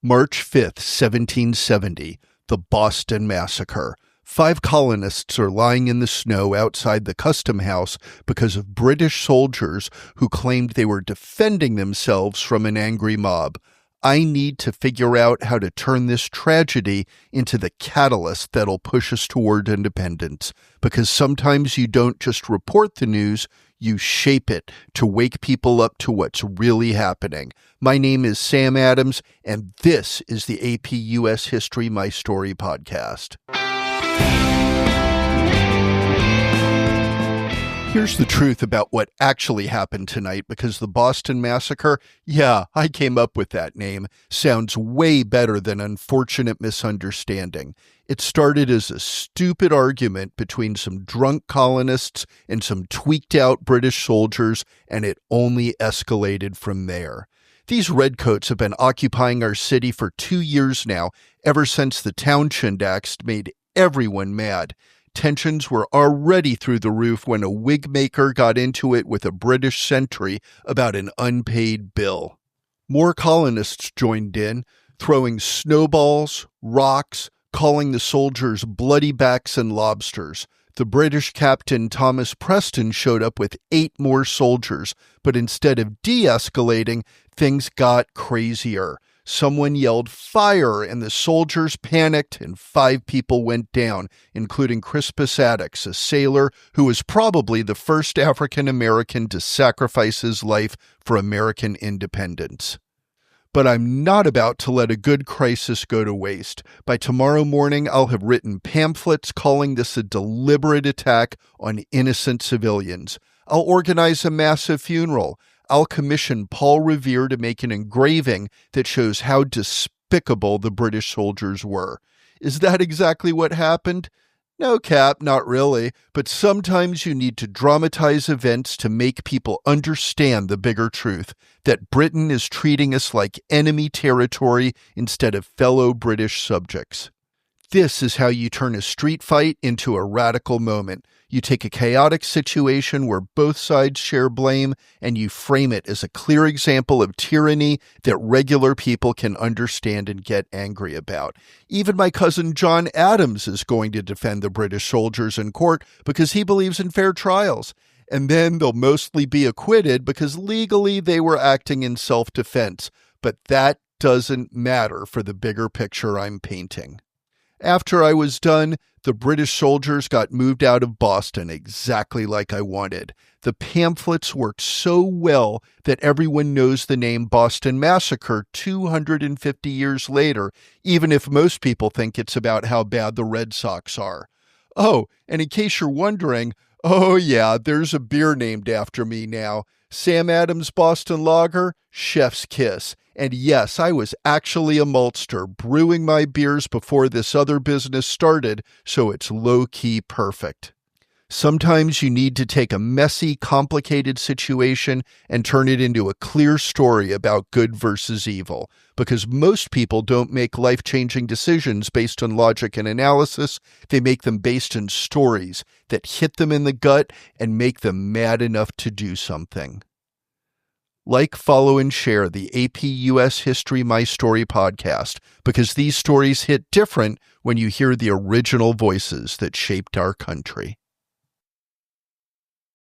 March 5th, 1770, the Boston Massacre. 5 colonists are lying in the snow outside the custom house because of British soldiers who claimed they were defending themselves from an angry mob. I need to figure out how to turn this tragedy into the catalyst that'll push us toward independence, because sometimes you don't just report the news, you shape it to wake people up to what's really happening. My name is Sam Adams, and this is the AP US History My Story podcast. Here's the truth about what actually happened tonight, because the Boston Massacre, yeah, I came up with that name, sounds way better than unfortunate misunderstanding. It started as a stupid argument between some drunk colonists and some tweaked-out British soldiers, and it only escalated from there. These redcoats have been occupying our city for 2 years now, ever since the Townshend Acts made everyone mad. Tensions were already through the roof when a wig maker got into it with a British sentry about an unpaid bill. More colonists joined in, throwing snowballs, rocks, calling the soldiers bloody backs and lobsters. The British captain Thomas Preston showed up with 8 more soldiers, but instead of de-escalating, things got crazier. Someone yelled fire and the soldiers panicked and 5 people went down, including Crispus Attucks, a sailor who was probably the first African American to sacrifice his life for American independence. But I'm not about to let a good crisis go to waste. By tomorrow morning, I'll have written pamphlets calling this a deliberate attack on innocent civilians. I'll organize a massive funeral. I'll commission Paul Revere to make an engraving that shows how despicable the British soldiers were. Is that exactly what happened? No, Cap, not really. But sometimes you need to dramatize events to make people understand the bigger truth, that Britain is treating us like enemy territory instead of fellow British subjects. This is how you turn a street fight into a radical moment. You take a chaotic situation where both sides share blame, and you frame it as a clear example of tyranny that regular people can understand and get angry about. Even my cousin John Adams is going to defend the British soldiers in court because he believes in fair trials. And then they'll mostly be acquitted because legally they were acting in self-defense. But that doesn't matter for the bigger picture I'm painting. After I was done, the British soldiers got moved out of Boston exactly like I wanted. The pamphlets worked so well that everyone knows the name Boston Massacre 250 years later, even if most people think it's about how bad the Red Sox are. Oh, and in case you're wondering, oh yeah, there's a beer named after me now. Sam Adams Boston Lager, Chef's Kiss. And yes, I was actually a maltster, brewing my beers before this other business started, so it's low-key perfect. Sometimes you need to take a messy, complicated situation and turn it into a clear story about good versus evil, because most people don't make life-changing decisions based on logic and analysis. They make them based on stories that hit them in the gut and make them mad enough to do something. Like, follow, and share the AP US History My Story podcast, because these stories hit different when you hear the original voices that shaped our country.